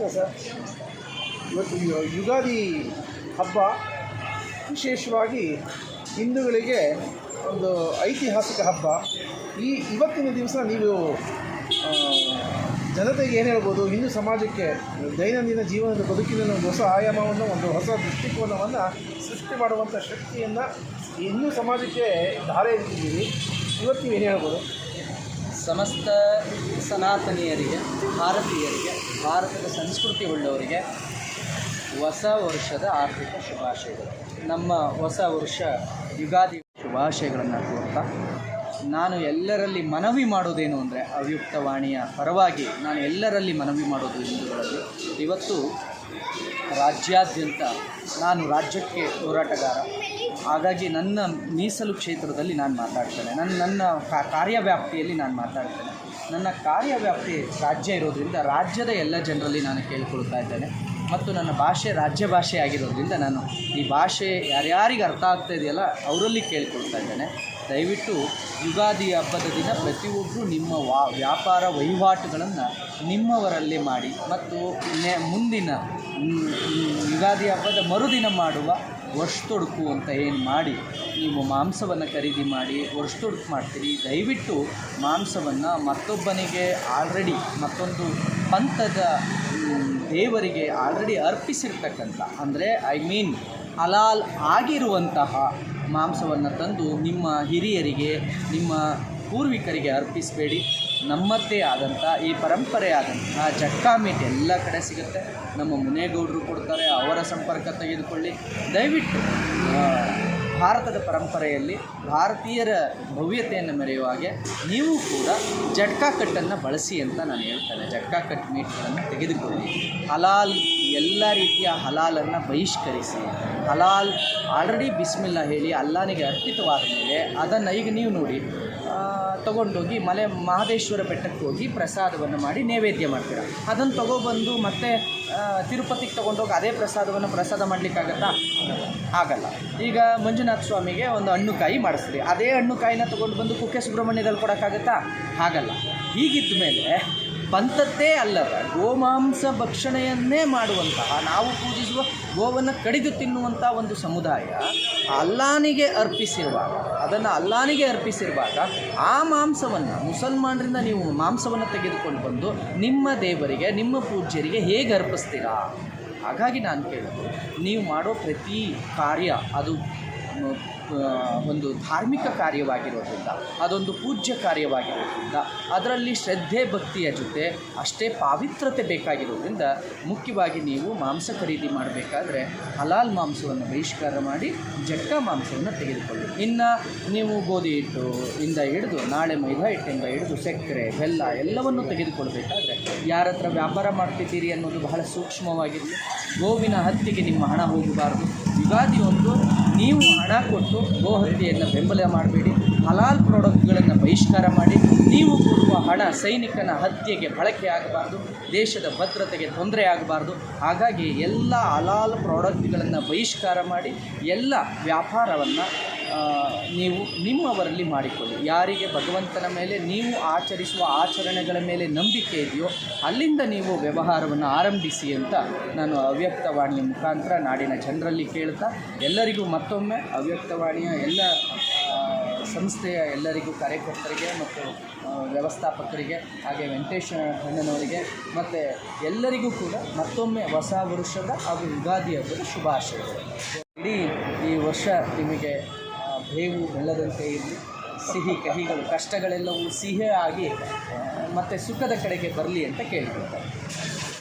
ನಮಸ್ಕಾರ ಸರ್. ಇವತ್ತು ಯುಗಾದಿ ಹಬ್ಬ ವಿಶೇಷವಾಗಿ ಹಿಂದೂಗಳಿಗೆ ಒಂದು ಐತಿಹಾಸಿಕ ಹಬ್ಬ. ಇವತ್ತಿನ ದಿವಸ ನೀವು ಜನತೆಗೆ ಏನು ಹೇಳ್ಬೋದು, ಹಿಂದೂ ಸಮಾಜಕ್ಕೆ ದೈನಂದಿನ ಜೀವನದ ಬದುಕಿನ ಒಂದು ಹೊಸ ಆಯಾಮವನ್ನು, ಒಂದು ಹೊಸ ದೃಷ್ಟಿಕೋನವನ್ನು ಸೃಷ್ಟಿ ಮಾಡುವಂಥ ಶಕ್ತಿಯನ್ನು ಹಿಂದೂ ಸಮಾಜಕ್ಕೆ ಧಾರೆ ಎತ್ತಿದ್ದೀರಿ. ಇವತ್ತು ನೀವು ಏನು ಹೇಳ್ಬೋದು? ಸಮಸ್ತ ಸನಾತನೀಯರಿಗೆ, ಭಾರತೀಯರಿಗೆ, ಭಾರತದ ಸಂಸ್ಕೃತಿ ಉಳ್ಳವರಿಗೆ ಹೊಸ ವರ್ಷದ ಆರ್ಥಿಕ ಶುಭಾಶಯಗಳು. ನಮ್ಮ ಹೊಸ ವರ್ಷ ಯುಗಾದಿ ಶುಭಾಶಯಗಳನ್ನು ಕೋರ್ತಾ ನಾನು ಎಲ್ಲರಲ್ಲಿ ಮನವಿ ಮಾಡೋದೇನು ಅಂದರೆ, ಅವ್ಯಕ್ತವಾಣಿಯ ಪರವಾಗಿ ನಾನು ಎಲ್ಲರಲ್ಲಿ ಮನವಿ ಮಾಡೋದು ಹಿಂದೂಗಳಲ್ಲಿ, ಇವತ್ತು ರಾಜ್ಯಾದ್ಯಂತ ನಾನು ರಾಜ್ಯಕ್ಕೆ ಹೋರಾಟಗಾರ. ಹಾಗಾಗಿ ನನ್ನ ಮೀಸಲು ಕ್ಷೇತ್ರದಲ್ಲಿ ನಾನು ಮಾತಾಡ್ತೇನೆ, ನನ್ನ ಕಾರ್ಯವ್ಯಾಪ್ತಿಯಲ್ಲಿ ನಾನು ಮಾತಾಡ್ತೇನೆ. ನನ್ನ ಕಾರ್ಯವ್ಯಾಪ್ತಿ ರಾಜ್ಯ ಇರೋದರಿಂದ ರಾಜ್ಯದ ಎಲ್ಲ ಜನರಲ್ಲಿ ನಾನು ಕೇಳ್ಕೊಳ್ತಾ ಇದ್ದೇನೆ. ಮತ್ತು ನನ್ನ ಭಾಷೆ ರಾಜ್ಯ ಭಾಷೆ ಆಗಿರೋದ್ರಿಂದ ನಾನು ಈ ಭಾಷೆ ಯಾರ್ಯಾರಿಗೆ ಅರ್ಥ ಆಗ್ತಾ ಇದೆಯಲ್ಲ ಅವರಲ್ಲಿ ಕೇಳ್ಕೊಳ್ತಾ ಇದ್ದೇನೆ. ದಯವಿಟ್ಟು ಯುಗಾದಿ ಹಬ್ಬದ ದಿನ ಪ್ರತಿಯೊಬ್ಬರು ನಿಮ್ಮ ವ್ಯಾಪಾರ ವಹಿವಾಟುಗಳನ್ನು ನಿಮ್ಮವರಲ್ಲೇ ಮಾಡಿ, ಮತ್ತು ಮುಂದಿನ ಯುಗಾದಿ ಹಬ್ಬದ ಮರುದಿನ ಮಾಡುವ ವರ್ಷತೊಡುಕು ಅಂತ ಏನು ಮಾಡಿ ನೀವು ಮಾಂಸವನ್ನು ಖರೀದಿ ಮಾಡಿ ವರ್ಷತೊಡುಕು ಮಾಡ್ತೀರಿ. ದಯವಿಟ್ಟು ಮಾಂಸವನ್ನು ಮತ್ತೊಬ್ಬನಿಗೆ ಆಲ್ರೆಡಿ ಮತ್ತೊಂದು ಪಂಥದ ದೇವರಿಗೆ ಆಲ್ರೆಡಿ ಅರ್ಪಿಸಿರ್ತಕ್ಕಂಥ, ಅಂದರೆ ಹಲಾಲ್ ಆಗಿರುವಂತಹ ಮಾಂಸವನ್ನು ತಂದು ನಿಮ್ಮ ಹಿರಿಯರಿಗೆ, ನಿಮ್ಮ ಪೂರ್ವಿಕರಿಗೆ ಅರ್ಪಿಸಬೇಡಿ. ನಮ್ಮದೇ ಆದಂಥ ಈ ಪರಂಪರೆ ಆದಂಥ ಜಟ್ಕಾ ಮೀಟ್ ಎಲ್ಲ ಕಡೆ ಸಿಗುತ್ತೆ. ನಮ್ಮ ಮುನೇಗೌಡರು ಕೊಡ್ತಾರೆ, ಅವರ ಸಂಪರ್ಕ ತೆಗೆದುಕೊಳ್ಳಿ. ದಯವಿಟ್ಟು ಭಾರತದ ಪರಂಪರೆಯಲ್ಲಿ ಭಾರತೀಯರ ಭವ್ಯತೆಯನ್ನು ಮೆರೆಯುವ ಹಾಗೆ ನೀವು ಕೂಡ ಜಟ್ಕಾ ಕಟ್ಟನ್ನು ಬಳಸಿ ಅಂತ ನಾನು ಹೇಳ್ತೇನೆ. ಜಟ್ಕಾ ಕಟ್ ಮೀಟ್ಗಳನ್ನು ತೆಗೆದುಕೊಳ್ಳಿ. ಹಲಾಲ್, ಎಲ್ಲ ರೀತಿಯ ಹಲಾಲನ್ನು ಬಹಿಷ್ಕರಿಸಿ. ಹಲಾಲ್ ಆಲ್ರೆಡಿ ಬಿಸ್ಮಿಲ್ಲಾ ಹೇಳಿ ಅಲ್ಲಾನಿಗೆ ಅರ್ಪಿತವಾದ ಮೇಲೆ ಅದನ್ನು ಈಗ ನೀವು ನೋಡಿ ತೊಗೊಂಡೋಗಿ ಮಹದೇಶ್ವರ ಬೆಟ್ಟಕ್ಕೆ ಹೋಗಿ ಪ್ರಸಾದವನ್ನು ಮಾಡಿ ನೈವೇದ್ಯ ಮಾಡ್ತೀರ. ಅದನ್ನು ತೊಗೊಬಂದು ಮತ್ತೆ ತಿರುಪತಿಗೆ ತೊಗೊಂಡೋಗಿ ಅದೇ ಪ್ರಸಾದವನ್ನು ಪ್ರಸಾದ ಮಾಡಲಿಕ್ಕಾಗತ್ತಾ? ಆಗಲ್ಲ. ಈಗ ಮಂಜುನಾಥ ಸ್ವಾಮಿಗೆ ಒಂದು ಹಣ್ಣುಕಾಯಿ ಮಾಡಿಸ್ರಿ, ಅದೇ ಹಣ್ಣುಕಾಯಿನ ತೊಗೊಂಡು ಬಂದು ಕುಕ್ಕೆ ಸುಬ್ರಹ್ಮಣ್ಯದಲ್ಲಿ ಕೊಡೋಕ್ಕಾಗತ್ತಾ? ಆಗಲ್ಲ. ಹೀಗಿದ್ದ ಮೇಲೆ ಪಂಥದ್ದೇ ಅಲ್ಲದ ಗೋಮಾಂಸ ಭಕ್ಷಣೆಯನ್ನೇ ಮಾಡುವಂತಹ, ನಾವು ಪೂಜಿಸುವ ಗೋವನ್ನು ಕಡಿದು ತಿನ್ನುವಂಥ ಒಂದು ಸಮುದಾಯ ಅಲ್ಲಾನಿಗೆ ಅರ್ಪಿಸಿರುವಾಗ, ಅದನ್ನು ಅಲ್ಲಾನಿಗೆ ಅರ್ಪಿಸಿರುವಾಗ ಆ ಮಾಂಸವನ್ನು ಮುಸಲ್ಮಾನರಿಂದ ನೀವು ಮಾಂಸವನ್ನು ತೆಗೆದುಕೊಂಡು ಬಂದು ನಿಮ್ಮ ದೇವರಿಗೆ, ನಿಮ್ಮ ಪೂಜ್ಯರಿಗೆ ಹೇಗೆ ಅರ್ಪಿಸ್ತೀರಾ? ಹಾಗಾಗಿ ನಾನು ಕೇಳೋದು, ನೀವು ಮಾಡೋ ಪ್ರತಿ ಕಾರ್ಯ ಅದು ಒಂದು ಧಾರ್ಮಿಕ ಕಾರ್ಯವಾಗಿರೋದ್ರಿಂದ, ಅದೊಂದು ಪೂಜ್ಯ ಕಾರ್ಯವಾಗಿರೋದ್ರಿಂದ, ಅದರಲ್ಲಿ ಶ್ರದ್ಧೆ ಭಕ್ತಿಯ ಜೊತೆ ಅಷ್ಟೇ ಪಾವಿತ್ರತೆ ಬೇಕಾಗಿರೋದ್ರಿಂದ ಮುಖ್ಯವಾಗಿ ನೀವು ಮಾಂಸ ಖರೀದಿ ಮಾಡಬೇಕಾದ್ರೆ ಹಲಾಲ್ ಮಾಂಸವನ್ನು ಬಹಿಷ್ಕಾರ ಮಾಡಿ ಜಟ್ಕಾ ಮಾಂಸವನ್ನು ತೆಗೆದುಕೊಳ್ಳಿ. ಇನ್ನು ನೀವು ಗೋಧಿ ಹಿಟ್ಟು ಇಂದ ಹಿಡಿದು ನಾಳೆ ಮೈದಾ ಹಿಟ್ಟಿಂದ ಹಿಡಿದು ಸಕ್ಕರೆ, ಬೆಲ್ಲ ಎಲ್ಲವನ್ನು ತೆಗೆದುಕೊಳ್ಬೇಕಾದ್ರೆ ಯಾರ ಹತ್ರ ವ್ಯಾಪಾರ ಮಾಡ್ತಿದ್ದೀರಿ ಅನ್ನೋದು ಬಹಳ ಸೂಕ್ಷ್ಮವಾಗಿರಲಿ. ಗೋವಿನ ಹತ್ಯೆಗೆ ನಿಮ್ಮ ಹಣ ಹೋಗಬಾರ್ದು. ಯುಗಾದಿ ಒಂದು ನೀವು ಹಣ ಕೊಟ್ಟು ಗೋ ಹತ್ಯೆಯನ್ನು ಬೆಂಬಲ ಮಾಡಬೇಡಿ. ಹಲಾಲ್ ಪ್ರಾಡಕ್ಟ್ಗಳನ್ನು ಬಹಿಷ್ಕಾರ ಮಾಡಿ. ನೀವು ಕೊಡುವ ಹಣ ಸೈನಿಕನ ಹತ್ಯೆಗೆ ಬಳಕೆ ಆಗಬಾರ್ದು, ದೇಶದ ಭದ್ರತೆಗೆ ತೊಂದರೆ ಆಗಬಾರ್ದು. ಹಾಗಾಗಿ ಎಲ್ಲ ಹಲಾಲ್ ಪ್ರಾಡಕ್ಟ್ಗಳನ್ನು ಬಹಿಷ್ಕಾರ ಮಾಡಿ ಎಲ್ಲ ವ್ಯಾಪಾರವನ್ನು ನೀವು ನಿಮ್ಮವರಲ್ಲಿ ಮಾಡಿಕೊಳ್ಳಿ. ಯಾರಿಗೆ ಭಗವಂತನ ಮೇಲೆ ನೀವು ಆಚರಿಸುವ ಆಚರಣೆಗಳ ಮೇಲೆ ನಂಬಿಕೆ ಇದೆಯೋ ಅಲ್ಲಿಂದ ನೀವು ವ್ಯವಹಾರವನ್ನು ಆರಂಭಿಸಿ ಅಂತ ನಾನು ಅವ್ಯಕ್ತವಾಣಿಯ ಮುಖಾಂತರ ನಾಡಿನ ಜನರಲ್ಲಿ ಕೇಳ್ತಾ, ಎಲ್ಲರಿಗೂ ಮತ್ತೊಮ್ಮೆ ಅವ್ಯಕ್ತವಾಣಿಯ ಎಲ್ಲ ಸಂಸ್ಥೆಯ ಎಲ್ಲರಿಗೂ, ಕಾರ್ಯಕರ್ತರಿಗೆ ಮತ್ತು ವ್ಯವಸ್ಥಾಪಕರಿಗೆ, ಹಾಗೆ ವೆಂಕಟೇಶ ಅಣ್ಣನವರಿಗೆ ಮತ್ತು ಎಲ್ಲರಿಗೂ ಕೂಡ ಮತ್ತೊಮ್ಮೆ ಹೊಸ ವರ್ಷದ ಹಾಗೂ ಯುಗಾದಿ ಹಬ್ಬದ ಶುಭಾಶಯಗಳು. ಇಡೀ ಈ ವರ್ಷ ನಿಮಗೆ ಬೇವು ಬೆಲ್ಲದಂತೆ ಇರಲಿ, ಸಿಹಿ ಕಹಿಗಳು ಕಷ್ಟಗಳೆಲ್ಲವೂ ಸಿಹಿಯಾಗಿ ಮತ್ತು ಸುಖದ ಕಡೆಗೆ ಬರಲಿ ಅಂತ ಕೇಳ್ಕೊಳ್ತಾರೆ.